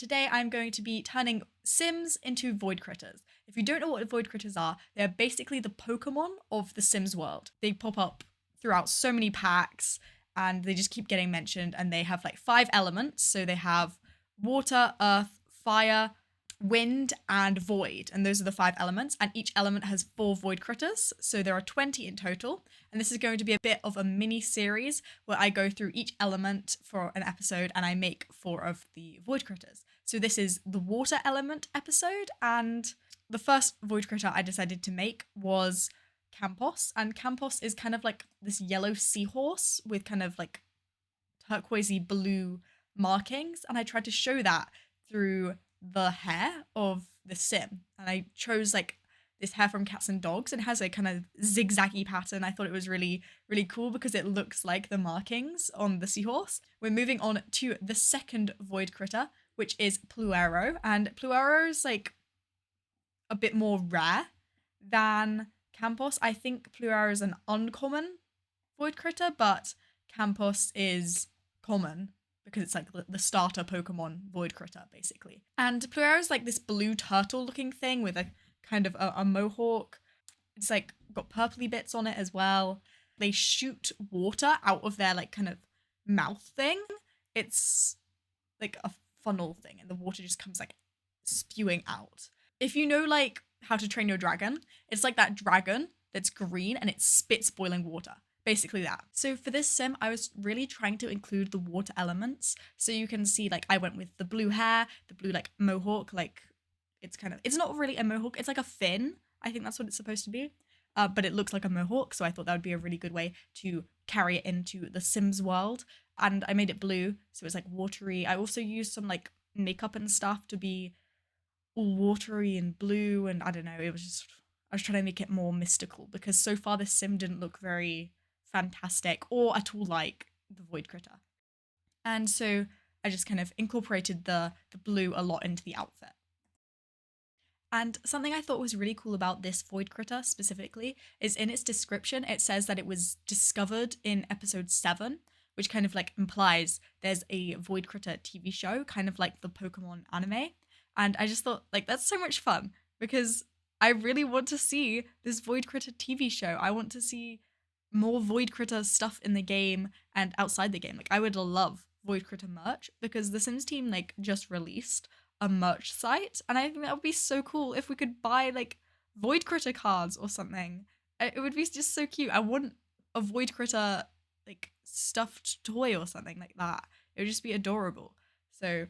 Today I'm going to be turning Sims into Voidcritters. If you don't know what Voidcritters are, they're basically the Pokemon of the Sims world. They pop up throughout so many packs and they just keep getting mentioned, and they have like 5 elements. So they have water, earth, fire, wind, and void. And those are the 5 elements, and each element has 4 Voidcritters. So there are 20 in total. And this is going to be a bit of a mini series where I go through each element for an episode and I make 4 of the Voidcritters. So this is the water element episode, and the first Voidcritter I decided to make was Campos. And Campos is kind of like this yellow seahorse with kind of like turquoisey blue markings, and I tried to show that through the hair of the sim. And I chose like this hair from Cats and Dogs, and it has a kind of zigzaggy pattern. I thought it was really cool because it looks like the markings on the seahorse. We're moving on to the second Voidcritter, which is Pluero, and Pluero is like a bit more rare than Campos. I think Pluero is an uncommon Voidcritter, but Campos is common because it's like the starter Pokemon Voidcritter, basically. And Pluero is like this blue turtle looking thing with a kind of a mohawk. It's like got purpley bits on it as well. They shoot water out of their like kind of mouth thing. It's like a funnel thing, and the water just comes like spewing out. If you know like How to Train Your Dragon, it's like that dragon that's green and it spits boiling water. Basically that. So for this sim, I was really trying to include the water elements. So you can see like I went with the blue hair, the blue like mohawk, like it's not really a mohawk, it's like a fin. I think that's what it's supposed to be. But it looks like a mohawk, so I thought that would be a really good way to carry it into the Sims world. And I made it blue, so it's like watery. I also used some like makeup and stuff to be all watery and blue, and I don't know, I was trying to make it more mystical because so far this sim didn't look very fantastic or at all like the Voidcritter. And so I just kind of incorporated the blue a lot into the outfit. And something I thought was really cool about this Voidcritter specifically is in its description, it says that it was discovered in episode 7, which kind of like implies there's a Voidcritter TV show, kind of like the Pokemon anime. And I just thought like that's so much fun because I really want to see this Voidcritter TV show. I want to see more Voidcritter stuff in the game and outside the game. Like I would love Voidcritter merch because the Sims team like just released a merch site, and I think that would be so cool if we could buy like Voidcritter cards or something. It would be just so cute. I want a Voidcritter like stuffed toy or something like that. It would just be adorable. So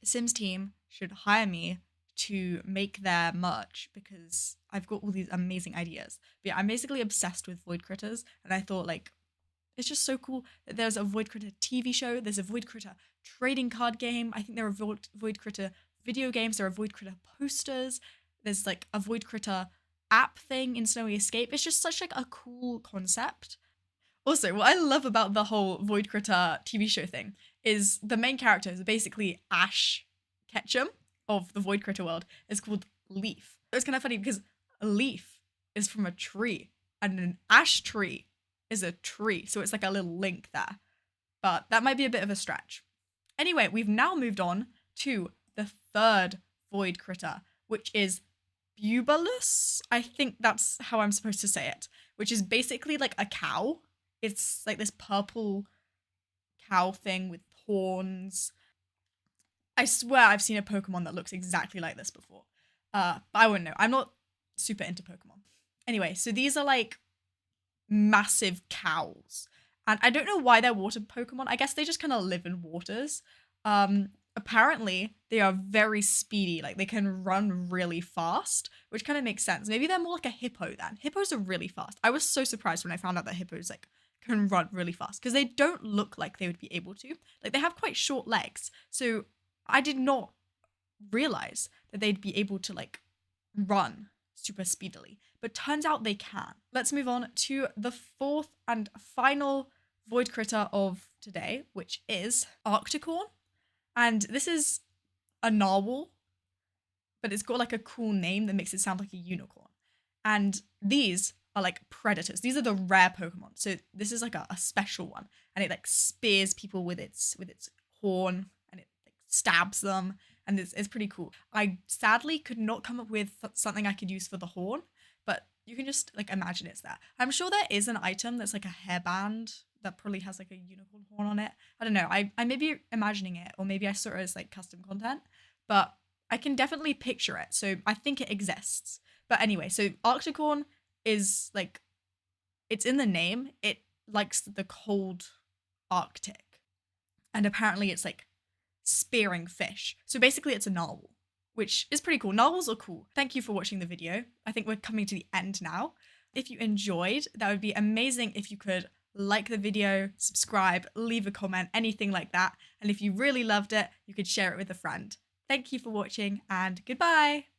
Sims team should hire me to make their merch because I've got all these amazing ideas. But yeah, I'm basically obsessed with Voidcritters, and I thought like it's just so cool that there's a Voidcritter TV show, there's a Voidcritter trading card game, I think there are Voidcritter video games, there are Voidcritter posters, there's like a Voidcritter app thing in Snowy Escape. It's just such like a cool concept. Also, what I love about the whole Voidcritter TV show thing is the main character is basically Ash Ketchum of the Voidcritter world. It's called Leaf. It was kind of funny because a leaf is from a tree, and an ash tree is a tree, so it's like a little link there. But that might be a bit of a stretch. Anyway, we've now moved on to the third Voidcritter, which is Bubulus. I think that's how I'm supposed to say it, which is basically like a cow. It's like this purple cow thing with horns. I swear I've seen a Pokemon that looks exactly like this before. But I wouldn't know. I'm not super into Pokemon. Anyway, so these are like massive cows. And I don't know why they're water Pokemon. I guess they just kind of live in waters. Apparently, they are very speedy. Like, they can run really fast, which kind of makes sense. Maybe they're more like a hippo then. Hippos are really fast. I was so surprised when I found out that hippos, like, can run really fast because they don't look like they would be able to. Like, they have quite short legs. So I did not realize that they'd be able to, like, run super speedily. But turns out they can. Let's move on to the fourth and final Voidcritter of today, which is Arcticorn. And this is a narwhal, but it's got like a cool name that makes it sound like a unicorn. And these are like predators. These are the rare Pokemon. So this is like a special one, and it like spears people with its horn, and it like stabs them, and it's pretty cool. I sadly could not come up with something I could use for the horn, but you can just like imagine it's there. I'm sure there is an item that's like a hairband that probably has like a unicorn horn on it. I don't know. I may be imagining it, or maybe I saw it as like custom content, but I can definitely picture it. So I think it exists. But anyway, so Arcticorn is like, it's in the name. It likes the cold Arctic. And apparently it's like spearing fish. So basically it's a narwhal, which is pretty cool. Narwhals are cool. Thank you for watching the video. I think we're coming to the end now. If you enjoyed, that would be amazing if you could like the video, subscribe, leave a comment, anything like that. And if you really loved it, you could share it with a friend. Thank you for watching, and goodbye.